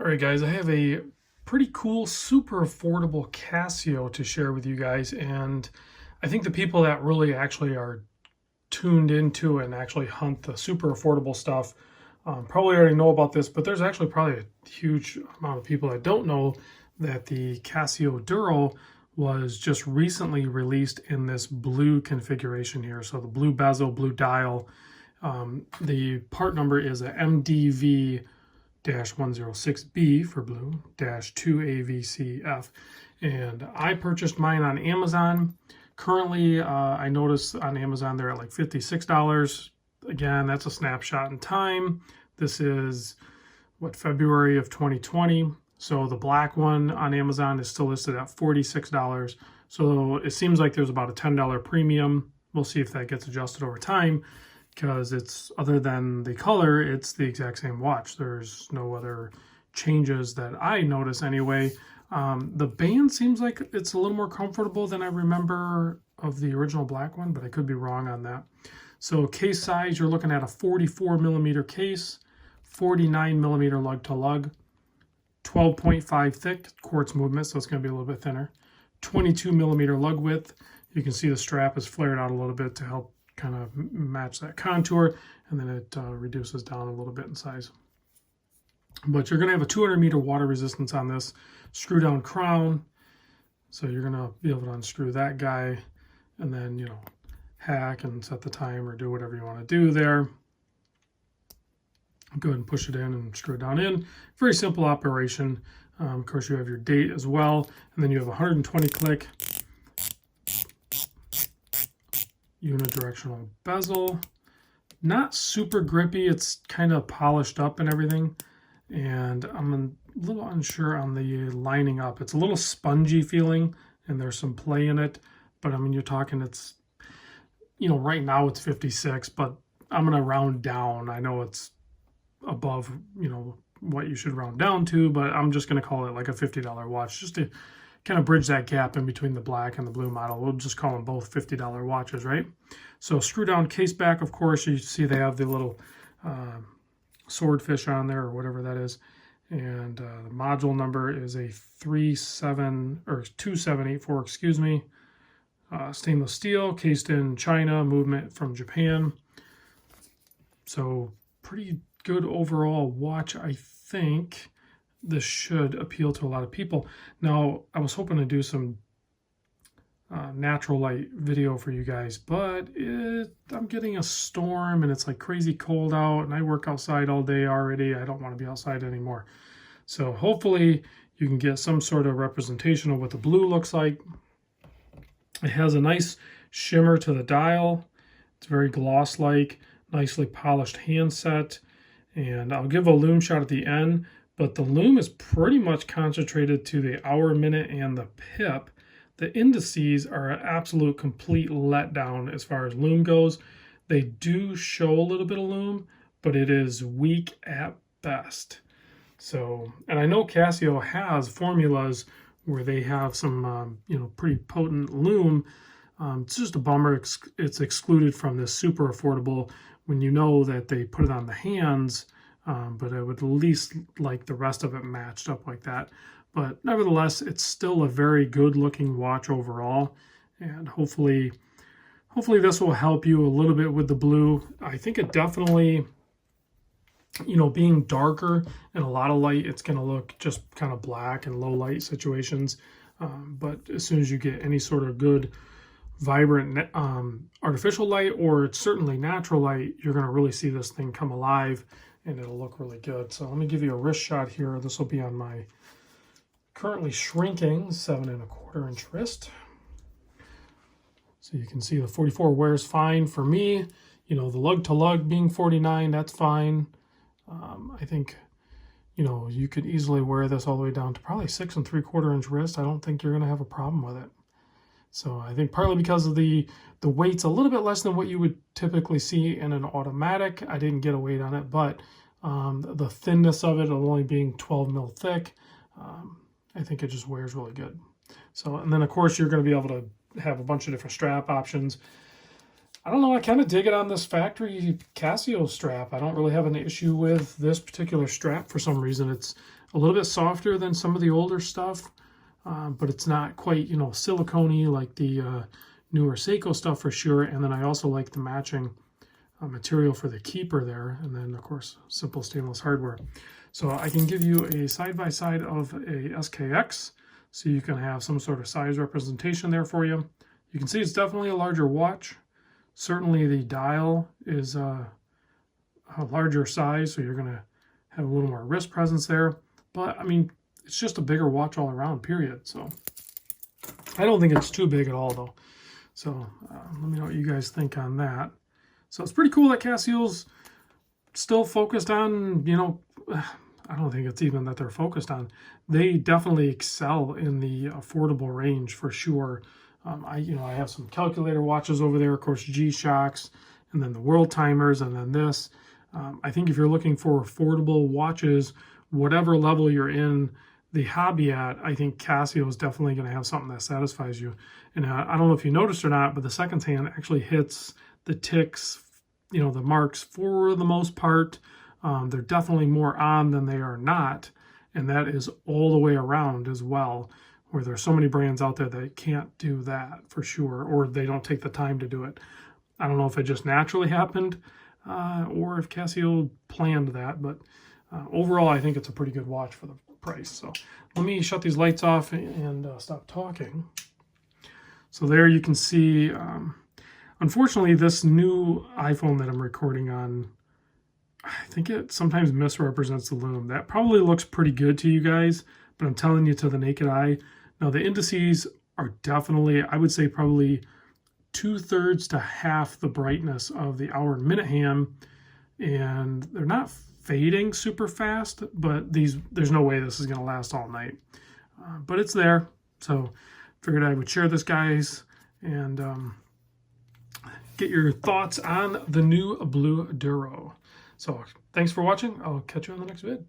Alright guys, I have a pretty cool, super affordable Casio to share with you guys, and I think the people that really actually are tuned into and actually hunt the super affordable stuff probably already know about this, but there's actually probably a huge amount of people that don't know that the Casio Duro was just recently released in this blue configuration here. So the blue bezel, blue dial. The part number is a mdv106b for blue, -2avcf. And I purchased mine on Amazon. Currently, I noticed on Amazon they're at like $56. Again, that's a snapshot in time. This is, February of 2020. So the black one on Amazon is still listed at $46. So it seems like there's about a $10 premium. We'll see if that gets adjusted over time, because it's, other than the color, it's the exact same watch. There's no other changes that I notice anyway. The band seems like it's a little more comfortable than I remember of the original black one, but I could be wrong on that. So case size, you're looking at a 44 millimeter case, 49 millimeter lug to lug, 12.5 thick quartz movement, so it's going to be a little bit thinner, 22 millimeter lug width. You can see the strap is flared out a little bit to help kind of match that contour, and then it reduces down a little bit in size. But you're going to have a 200-meter water resistance on this screw down crown, so you're going to be able to unscrew that guy and then, you know, hack and set the time or do whatever you want to do there. Go ahead and push it in and screw it down in. Very simple operation. Of course, you have your date as well, and then you have a 120 click unidirectional bezel. Not super grippy. It's kind of polished up and everything, and I'm a little unsure on the lining up. It's a little spongy feeling, and there's some play in it, but I mean, you're talking, it's, you know, right now it's 56, but I'm gonna round down. I know it's above, you know, what you should round down to, but I'm just gonna call it like a $50 watch, just to kind of bridge that gap in between the black and the blue model. We'll just call them both $50 watches, right? So screw down case back, of course, you see they have the little swordfish on there, or whatever that is. And the module number is a 2784, excuse me. Stainless steel, cased in China, movement from Japan. So pretty good overall watch, I think. This should appeal to a lot of people. Now, I was hoping to do some natural light video for you guys, but I'm getting a storm and it's like crazy cold out, and I work outside all day already. I don't want to be outside anymore. So hopefully you can get some sort of representation of what the blue looks like. It has a nice shimmer to the dial. It's very gloss-like, nicely polished handset. And I'll give a lume shot at the end, but the lume is pretty much concentrated to the hour, minute, and the pip. The indices are an absolute complete letdown as far as lume goes. They do show a little bit of lume, but it is weak at best. So, and I know Casio has formulas where they have some, you know, pretty potent lume. It's just a bummer it's excluded from this super affordable when you know that they put it on the hands, but I would at least like the rest of it matched up like that. But nevertheless, it's still a very good looking watch overall, and hopefully this will help you a little bit with the blue. I think it definitely, you know, being darker and a lot of light, it's going to look just kind of black in low light situations. But as soon as you get any sort of good, vibrant artificial light, or it's certainly natural light, you're going to really see this thing come alive and it'll look really good. So let me give you a wrist shot here. This will be on my currently shrinking 7¼ inch wrist. So you can see the 44 wears fine for me. You know, the lug to lug being 49, that's fine. I think, you know, you could easily wear this all the way down to probably 6¾ inch wrist. I don't think you're going to have a problem with it. So I think partly because of the weight's a little bit less than what you would typically see in an automatic. I didn't get a weight on it, but the thinness of it only being 12 mil thick, I think it just wears really good. So, and then of course you're going to be able to have a bunch of different strap options. I don't know, I kind of dig it on this factory Casio strap. I don't really have an issue with this particular strap for some reason. It's a little bit softer than some of the older stuff, but it's not quite, silicone-y like the newer Seiko stuff for sure. And then I also like the matching material for the keeper there. And then, of course, simple stainless hardware. So I can give you a side-by-side of a SKX, so you can have some sort of size representation there for you. You can see it's definitely a larger watch. Certainly the dial is a larger size, so you're going to have a little more wrist presence there. But, I mean, it's just a bigger watch all around, period. So I don't think it's too big at all, though. So let me know what you guys think on that. So it's pretty cool that Casio's still focused on, I don't think it's even that they're focused on. They definitely excel in the affordable range for sure. I have some calculator watches over there, of course, G-Shocks, and then the World Timers, and then this. I think if you're looking for affordable watches, whatever level you're in the hobby at, I think Casio is definitely going to have something that satisfies you. And I don't know if you noticed or not, but the second hand actually hits the ticks, the marks for the most part. They're definitely more on than they are not, and that is all the way around as well, where there's so many brands out there that can't do that for sure, or they don't take the time to do it. I don't know if it just naturally happened or if Casio planned that, but overall I think it's a pretty good watch for the price. So let me shut these lights off and stop talking. So there you can see, unfortunately, this new iPhone that I'm recording on, I think it sometimes misrepresents the Lume. That probably looks pretty good to you guys, but I'm telling you, to the naked eye, now the indices are definitely, I would say, probably 2/3 to half the brightness of the hour and minute hand, and they're not fading super fast, but there's no way this is going to last all night. But it's there, so figured I would share this, guys, and get your thoughts on the new Blue Duro. So thanks for watching. I'll catch you on the next vid.